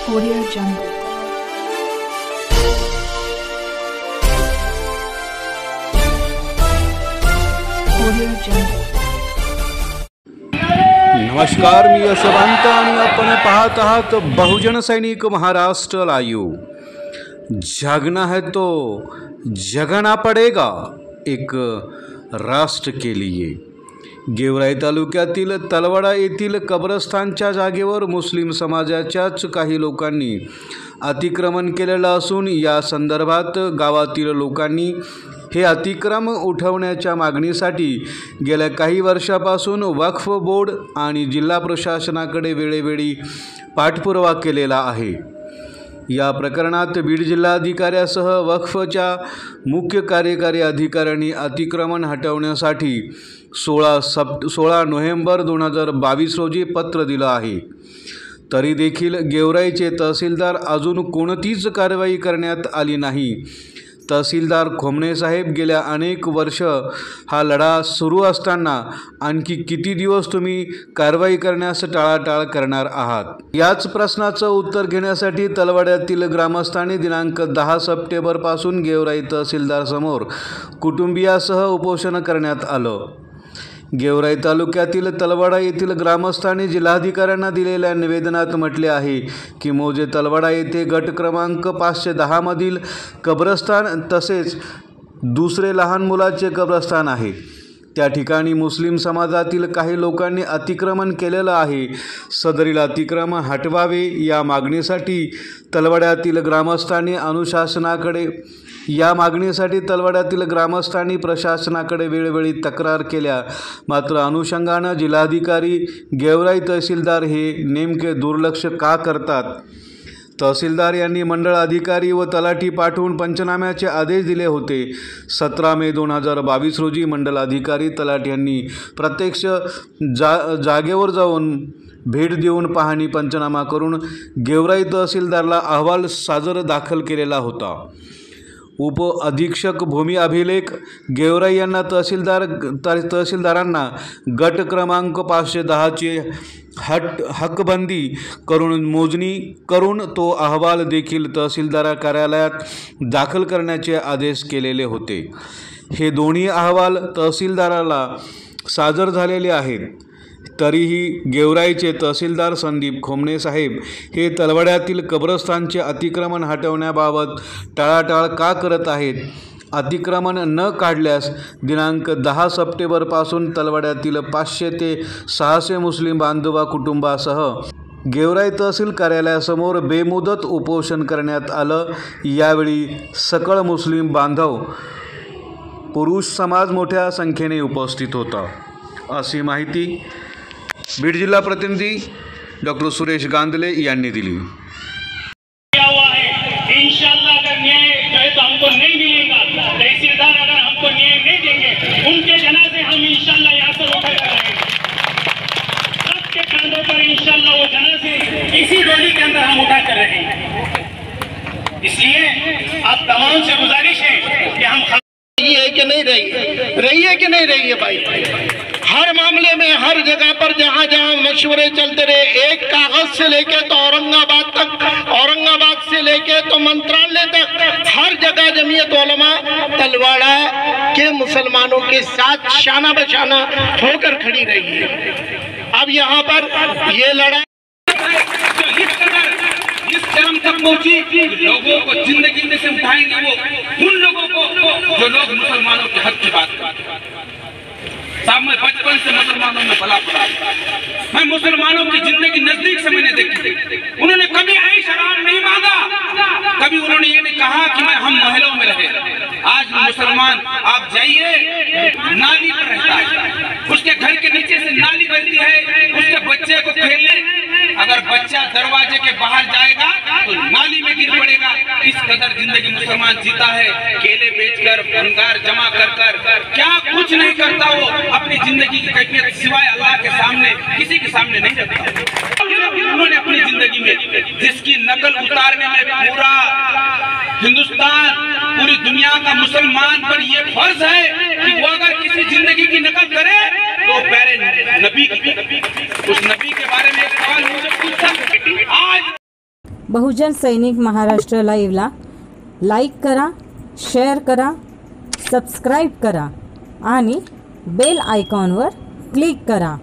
Audio Jungle. Audio Jungle. नमस्कार, मी यशवंत आणि आपण पाहत आहात बहुजन सैनिक महाराष्ट्र लाईव्ह। जागना है तो जगना पडेगा, एक राष्ट्र के लिए। गेवराई तालुक्यातील तलवडा येथील कब्रस्तानच्या जागेवर मुस्लिम समाजाच्याच काही लोकांनी अतिक्रमण केलेलं असून या संदर्भात गावातील लोकांनी हे अतिक्रम उठवण्याच्या मागणीसाठी गेल्या काही वर्षापासून वक्फ बोर्ड आणि जिल्हा प्रशासनाकडे वेळोवेळी पाठपुरावा केलेला आहे। या प्रकरणात बीड जिल्हाधिकाऱ्यासह वक्फच्या मुख्य कार्यकारी अधिकाऱ्यांनी अतिक्रमण हटवण्यासाठी 16 नोव्हेंबर 2022 रोजी पत्र दिलं आहे। तरी देखील गेवराईचे तहसीलदार अजून कोणतीच कारवाई करण्यात आली नाही। तहसीलदार खोमणे साहेब, गेल्या अनेक वर्ष हा लढा सुरू असताना आणखी किती दिवस तुम्ही कारवाई करण्यास टाळाटाळ करणार आहात? याच प्रश्नाचं उत्तर घेण्यासाठी तलवाड्यातील ग्रामस्थांनी दिनांक 10 सप्टेंबरपासून गेवराई तहसीलदार समोर कुटुंबियासह उपोषण करण्यात आलं। गेवराई तालुक्यातील तलवाडा येथील ग्रामस्थांनी जिल्हाधिकाऱ्यांना दिलेल्या निवेदनात म्हटले आहे की मौजे तलवाडा येथे गट क्रमांक 510 मधील कब्रस्तान तसेच दुसरे लहान मुलाचे कब्रस्तान आहे। त्या ठिकाणी मुस्लिम समाजातील काही लोकांनी अतिक्रमण केलेलं आहे। सदरील अतिक्रमण हटवावे या मागणीसाठी तलवाड्यातील ग्रामस्थांनी प्रशासनाकडे वेळोवेळी तक्रार केल्या, मात्र अनुषंगानं जिल्हाधिकारी गेवराई तहसीलदार हे नेमके दुर्लक्ष का करतात? तहसीलदार यांनी मंडळ अधिकारी व तलाठी पाठवून पंचनाम्याचे आदेश दिले होते। 17 मे 2022 रोजी मंडल अधिकारी तलाठी यांनी प्रत्यक्ष जागेवर जाऊन भेट देऊन पाहणी पंचनामा करून गेवराई तहसीलदारला अहवाल सादर दाखल केलेला होता। उप अधीक्षक भूमी अभिलेख गेवराई यांना तहसीलदारांना गट क्रमांक 510 ची हक्कबंदी करून मोजणी करून तो अहवाल देखील तहसीलदार कार्यालयात दाखल करण्याचे आदेश केलेले होते। हे दोन्ही अहवाल तहसीलदाराला सादर झालेले आहेत। तरीही गेवराईचे तहसीलदार संदीप खोमणे साहेब हे तलवाड्यातील कब्रस्तानचे अतिक्रमण हटवण्याबाबत टाळाटाळ का करत आहेत? अतिक्रमण न काढल्यास दिनांक 10 सप्टेंबरपासून तलवाड्यातील 500 ते 600 मुस्लिम बांधव कुटुंबासह गेवराई तहसील कार्यालयासमोर बेमुदत उपोषण करण्यात आलं। यावेळी सकळ मुस्लिम बांधव, पुरुष समाज मोठ्या संख्येने उपस्थित होता, अशी माहिती बीड जिल्हा प्रतिनिधी डॉक्टर सुरेश गांधले यांनी दिली। इंशाअल्लाह अगर न्याय जो है तो हमको नहीं मिलेगा, तहसीलदार अगर हमको न्याय नहीं देंगे, उनके जनाजे हम इंशाअल्लाह यहाँ से उठा कर रहेंगे। सबके कंधों पर इंशाअल्लाह वो जनाजे इसी डोली के अंदर हम उठा कर रहेंगे। इसलिए आप तमाम से गुजारिश है कि हम रही है कि नहीं रही है भाई। हर मामले में हर जगह पर जहाँ जहाँ मशवरे चलते रहे, एक कागज से लेके तो औरंगाबाद तक, औरंगाबाद से लेके तो मंत्रालय तक, हर जगह जमीयत उलमा तलवाड़ा के मुसलमानों के साथ शाना बशाना होकर खड़ी रही है। अब यहाँ पर ये लड़ाई इस चरम तक पहुंची, लोगों को जिंदगी से उठाएंगे वो उन लोगों को जो लोग मुसलमानों के हक की बात करते हैं। साहब, मैं बचपन से मुसलमानों में पला पड़ा, मैं मुसलमानों की जिंदगी नजदीक से मैंने देखी। उन्होंने कभी ऐश आराम नहीं मांगा, कभी उन्होंने ये नहीं कहा कि हम महलों में रहे। आज मुसलमान आप जाइए, नाली पर रहता है, उसके घर के नीचे से नाली बहती है, उसके बच्चे को खेलने, अगर बच्चा दरवाजे के बाहर जाएगा तो नाली में गिर पड़ेगा। इस कदर जिंदगी मुसलमान जीता है, केले बेचकर, भंगार जमा कर क्या कुछ नहीं करता वो अपनी जिंदगी की कैफियत सिवाय अल्लाह के सामने किसी के सामने नहीं रखता। उन्होंने अपनी जिंदगी में जिसकी नकल उतारने में पूरा हिंदुस्तान, पूरी दुनिया का मुसलमान पर ये फर्ज है कि वो अगर किसी जिंदगी की नकल करे तो प्यारे नबी की, उस नबी के बारे में एक सवाल मुझे पूछा आज बहुजन सैनिक महाराष्ट्र लाईव्हला लाईक करा, शेअर करा, सबस्क्राईब करा आणि बेल आयकॉनवर क्लिक करा.